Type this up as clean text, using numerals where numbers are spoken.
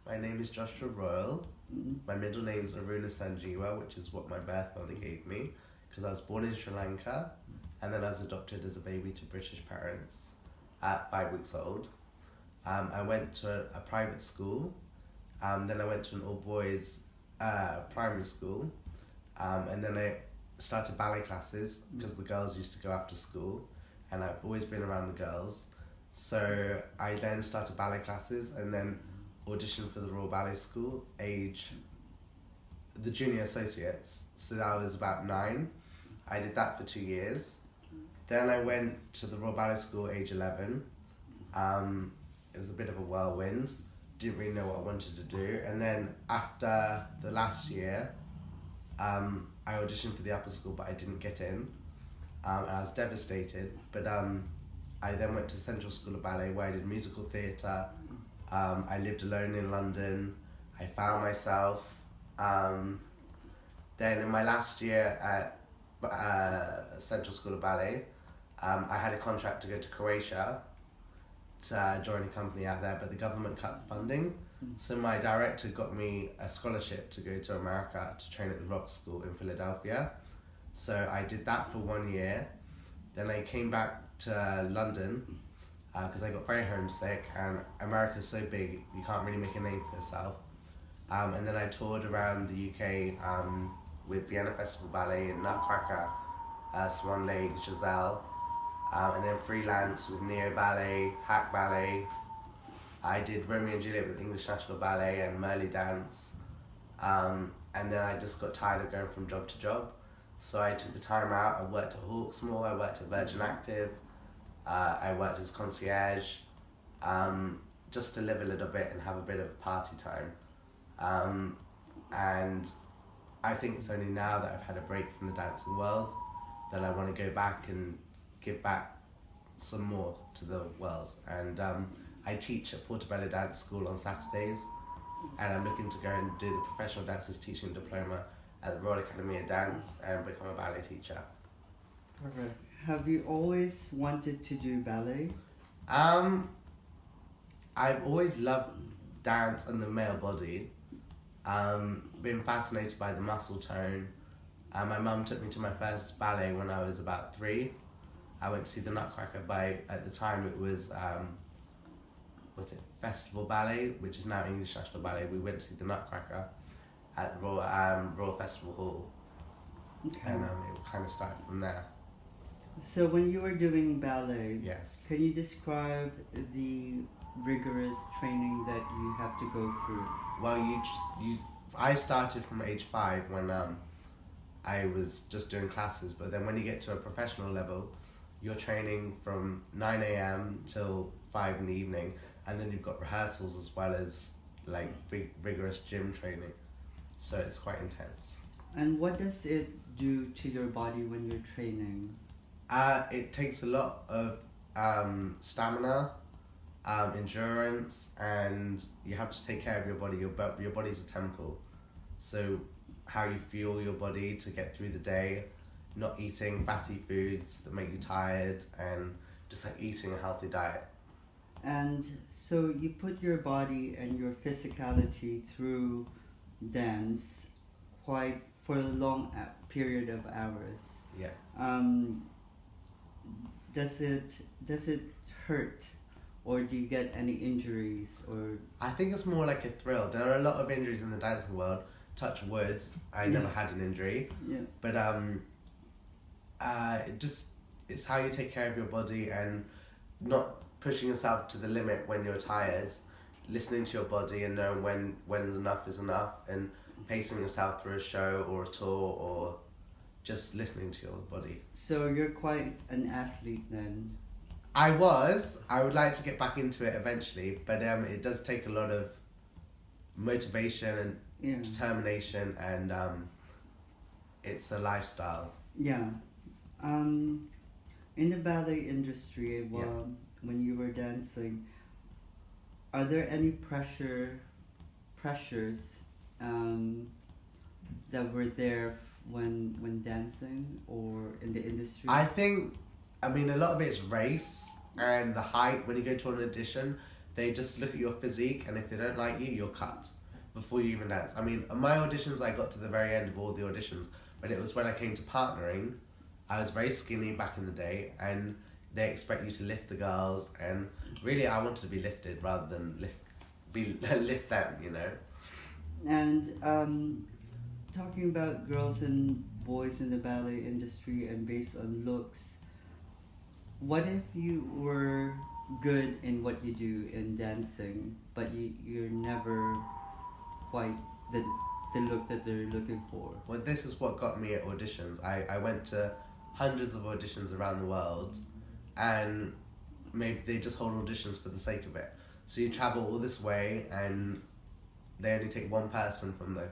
My name is Joshua Royal. My middle name is Aruna Sanjeewa, which is what my birth mother gave me, because I was born in Sri Lanka and then I was adopted as a baby to British parents at 5 weeks old. I went to a private school, then I went to an all-boys primary school, and then I started ballet classes because the girls used to go after school, and I've always been around the girls. So I then started ballet classes and then auditioned for the Royal Ballet School, the junior associates, so that was about 9. I did that for 2 years. Then I went to the Royal Ballet School age 11. It was a bit of a whirlwind, didn't really know what I wanted to do, and then after the last year, I auditioned for the upper school but I didn't get in. I was devastated, but I then went to Central School of Ballet where I did musical theatre. I lived alone in London. I found myself. Then in my last year at Central School of Ballet, I had a contract to go to Croatia to join a company out there, but the government cut funding. So my director got me a scholarship to go to America to train at the Rock School in Philadelphia. So I did that for 1 year. Then I came back to London because I got very homesick, and America's so big you can't really make a name for yourself. And then I toured around the UK with Vienna Festival Ballet and Nutcracker, Swan Lake, Giselle, and then freelance with Neo Ballet, Hack Ballet. I did Romeo and Juliet with English National Ballet and Merly Dance, and then I just got tired of going from job to job, so I took the time out. I worked at Hawksmoor, I worked at Virgin Active, I worked as concierge, just to live a little bit and have a bit of a party time. And I think it's only now that I've had a break from the dancing world that I want to go back and give back some more to the world. And I teach at Portobello Dance School on Saturdays, and I'm looking to go and do the professional dancers teaching diploma at the Royal Academy of Dance and become a ballet teacher. Perfect. Have you always wanted to do ballet? I've always loved dance and the male body. Been fascinated by the muscle tone. My mum took me to my first ballet when I was about 3. I went to see the Nutcracker at the time it was Festival Ballet, which is now English National Ballet. We went to see the Nutcracker at the Royal Festival Hall. Okay. And it kind of started from there. So when you were doing ballet, yes, can you describe the rigorous training that you have to go through? Well, I started from age 5 when I was just doing classes, but then when you get to a professional level, you're training from 9 a.m. till 5 in the evening, and then you've got rehearsals as well as like rigorous gym training, so it's quite intense. And what does it do to your body when you're training? It takes a lot of stamina, endurance, and you have to take care of your body. Your body's a temple, so how you fuel your body to get through the day, not eating fatty foods that make you tired, and just like eating a healthy diet. And so you put your body and your physicality through dance quite for a long period of hours. Yes. Does it hurt, or do you get any injuries? Or I think it's more like a thrill. There are a lot of injuries in the dancing world. Touch wood, I never had an injury. Yeah. But it's how you take care of your body and not pushing yourself to the limit when you're tired, listening to your body and knowing when enough is enough, and pacing yourself through a show or a tour, or just listening to your body. So you're quite an athlete then? I would like to get back into it eventually, but it does take a lot of motivation and determination, and it's a lifestyle. Yeah. In the ballet industry, when you were dancing, are there any pressures that were there when dancing or in the industry? I think, I mean, a lot of it is race and the height. When you go to an audition, they just look at your physique, and if they don't like you, you're cut before you even dance. I mean, on my auditions, I got to the very end of all the auditions, but it was when I came to partnering. I was very skinny back in the day, and they expect you to lift the girls, and really, I wanted to be lifted rather than lift them, you know. And talking about girls and boys in the ballet industry and based on looks, what if you were good in what you do in dancing, but you're never quite the look that they're looking for? Well, this is what got me at auditions. I went to hundreds of auditions around the world, and maybe they just hold auditions for the sake of it. So you travel all this way, and they only take one person from the